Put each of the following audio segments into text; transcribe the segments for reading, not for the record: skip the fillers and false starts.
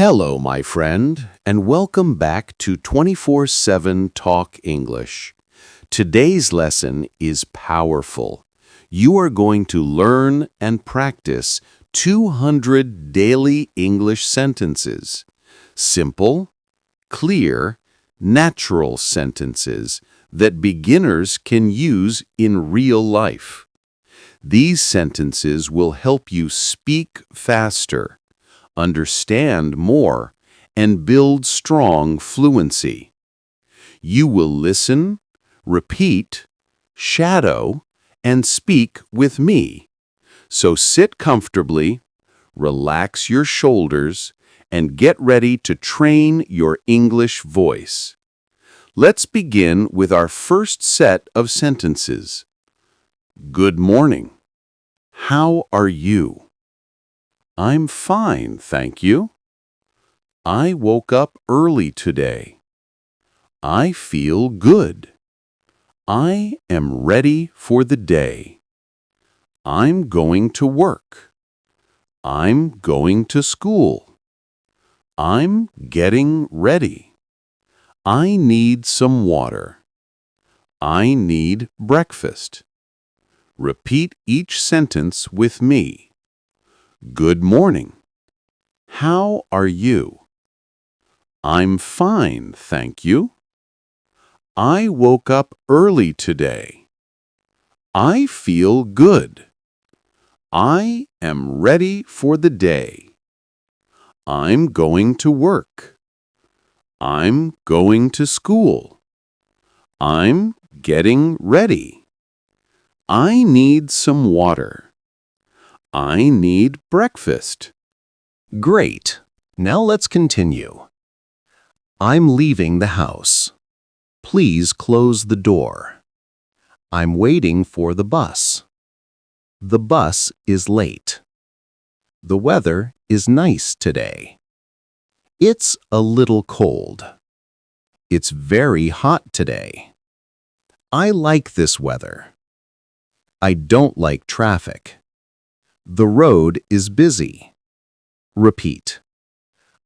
Hello, my friend, and welcome back to 24/7 Talk English. Today's lesson is powerful. You are going to learn and practice 200 daily English sentences. Simple, clear, natural sentences that beginners can use in real life. These sentences will help you speak faster, understand more, and build strong fluency. You will listen, repeat, shadow, and speak with me. So sit comfortably, relax your shoulders, and get ready to train your English voice. Let's begin with our first set of sentences. Good morning. How are you? I'm fine, thank you. I woke up early today. I feel good. I am ready for the day. I'm going to work. I'm going to school. I'm getting ready. I need some water. I need breakfast. Repeat each sentence with me. Good morning. How are you? I'm fine, thank you. I woke up early today. I feel good. I am ready for the day. I'm going to work. I'm going to school. I'm getting ready. I need some water. I need breakfast. Great. Now let's continue. I'm leaving the house. Please close the door. I'm waiting for the bus. The bus is late. The weather is nice today. It's a little cold. It's very hot today. I like this weather. I don't like traffic. The road is busy. Repeat.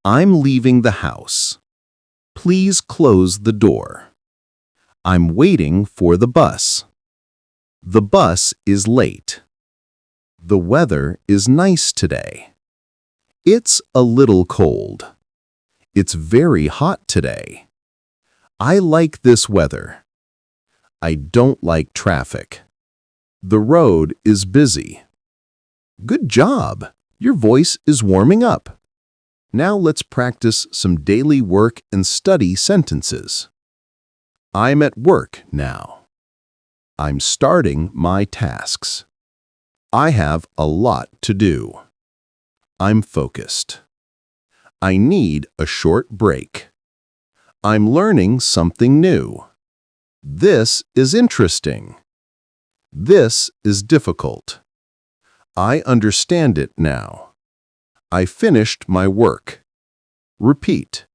I'm leaving the house. Please close the door. I'm waiting for the bus. The bus is late. The weather is nice today. It's a little cold. It's very hot today. I like this weather. I don't like traffic. The road is busy. Good job! Your voice is warming up. Now let's practice some daily work and study sentences. I'm at work now. I'm starting my tasks. I have a lot to do. I'm focused. I need a short break. I'm learning something new. This is interesting. This is difficult. I understand it now. I finished my work. Repeat.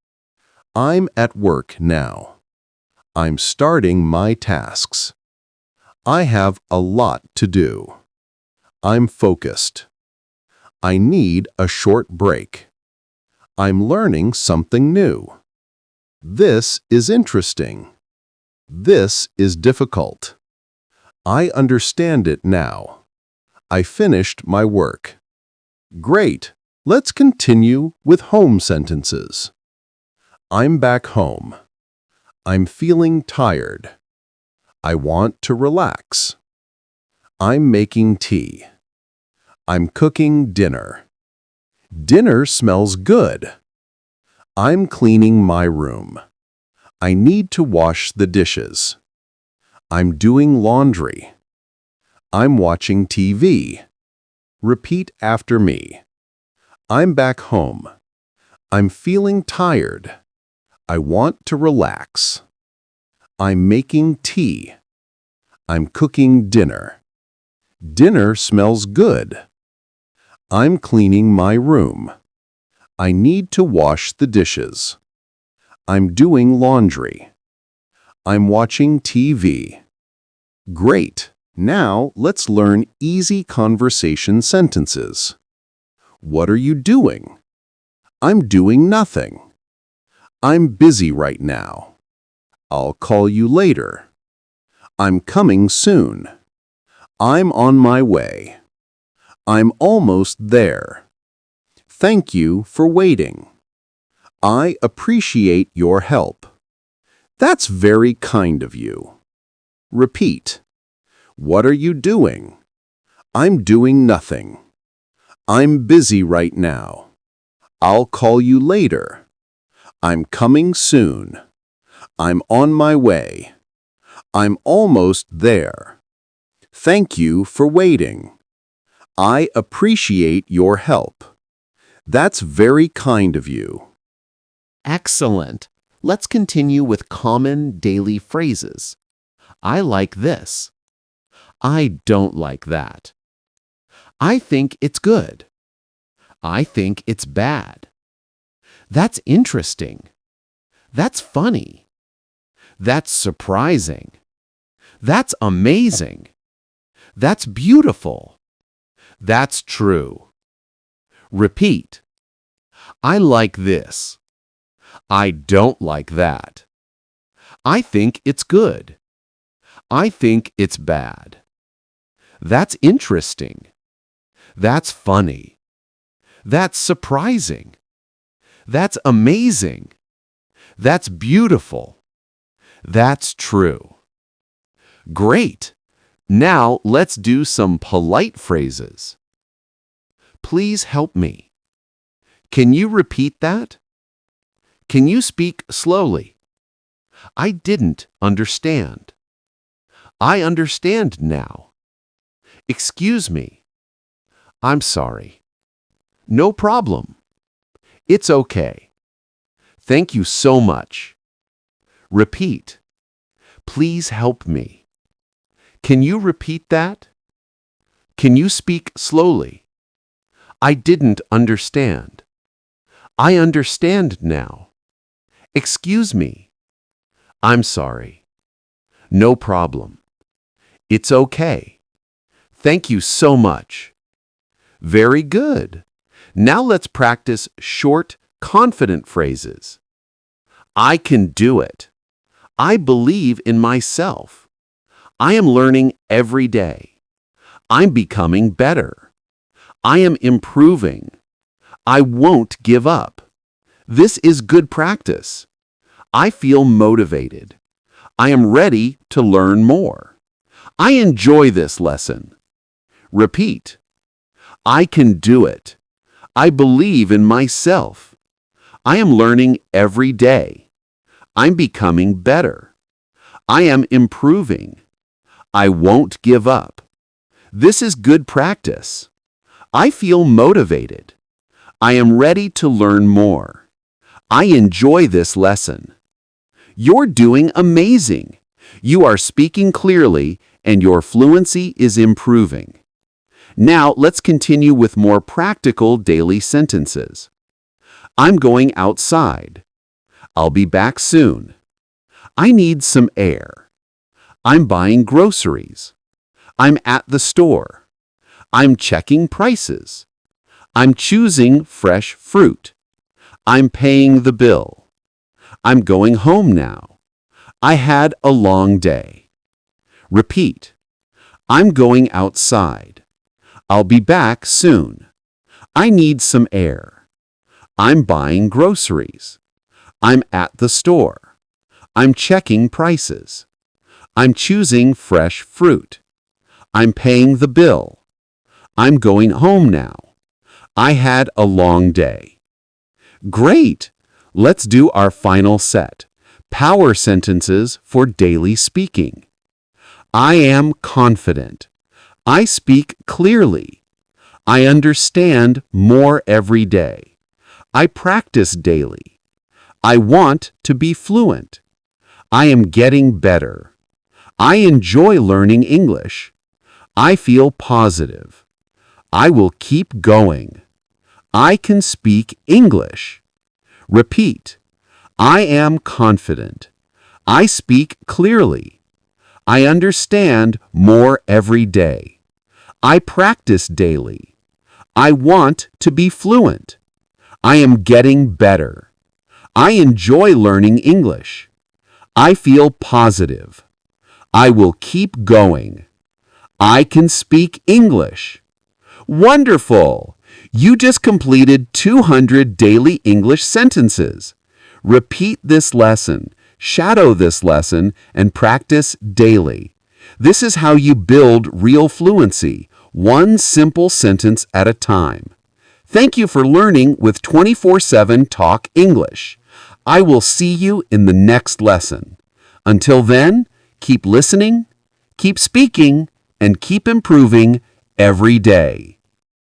I'm at work now. I'm starting my tasks. I have a lot to do. I'm focused. I need a short break. I'm learning something new. This is interesting. This is difficult. I understand it now. I finished my work. Great! Let's continue with home sentences. I'm back home. I'm feeling tired. I want to relax. I'm making tea. I'm cooking dinner. Dinner smells good. I'm cleaning my room. I need to wash the dishes. I'm doing laundry. I'm watching TV. Repeat after me. I'm back home. I'm feeling tired. I want to relax. I'm making tea. I'm cooking dinner. Dinner smells good. I'm cleaning my room. I need to wash the dishes. I'm doing laundry. I'm watching TV. Great! Now let's learn easy conversation sentences. What are you doing? I'm doing nothing. I'm busy right now. I'll call you later. I'm coming soon. I'm on my way. I'm almost there. Thank you for waiting. I appreciate your help. That's very kind of you. Repeat. What are you doing? I'm doing nothing. I'm busy right now. I'll call you later. I'm coming soon. I'm on my way. I'm almost there. Thank you for waiting. I appreciate your help. That's very kind of you. Excellent. Let's continue with common daily phrases. I like this. I don't like that. I think it's good. I think it's bad. That's interesting. That's funny. That's surprising. That's amazing. That's beautiful. That's true. Repeat. I like this. I don't like that. I think it's good. I think it's bad. That's interesting. That's funny. That's surprising. That's amazing. That's beautiful. That's true. Great. Now let's do some polite phrases. Please help me. Can you repeat that? Can you speak slowly? I didn't understand. I understand now. Excuse me. I'm sorry. No problem. It's okay. Thank you so much. Repeat. Please help me. Can you repeat that? Can you speak slowly? I didn't understand. I understand now. Excuse me. I'm sorry. No problem. It's okay. Thank you so much. Very good. Now let's practice short, confident phrases. I can do it. I believe in myself. I am learning every day. I'm becoming better. I am improving. I won't give up. This is good practice. I feel motivated. I am ready to learn more. I enjoy this lesson. Repeat. I can do it. I believe in myself. I am learning every day. I'm becoming better. I am improving. I won't give up. This is good practice. I feel motivated. I am ready to learn more. I enjoy this lesson. You're doing amazing. You are speaking clearly and your fluency is improving. Now let's continue with more practical daily sentences. I'm going outside. I'll be back soon. I need some air. I'm buying groceries. I'm at the store. I'm checking prices. I'm choosing fresh fruit. I'm paying the bill. I'm going home now. I had a long day. Repeat. I'm going outside. I'll be back soon. I need some air. I'm buying groceries. I'm at the store. I'm checking prices. I'm choosing fresh fruit. I'm paying the bill. I'm going home now. I had a long day. Great! Let's do our final set. Power sentences for daily speaking. I am confident. I speak clearly. I understand more every day. I practice daily. I want to be fluent. I am getting better. I enjoy learning English. I feel positive. I will keep going. I can speak English. Repeat. I am confident. I speak clearly. I understand more every day. I practice daily. I want to be fluent. I am getting better. I enjoy learning English. I feel positive. I will keep going. I can speak English. Wonderful! You just completed 200 daily English sentences. Repeat this lesson, shadow this lesson, and practice daily. This is how you build real fluency, one simple sentence at a time. Thank you for learning with 24/7 Talk English. I will see you in the next lesson. Until then, keep listening, keep speaking, and keep improving every day.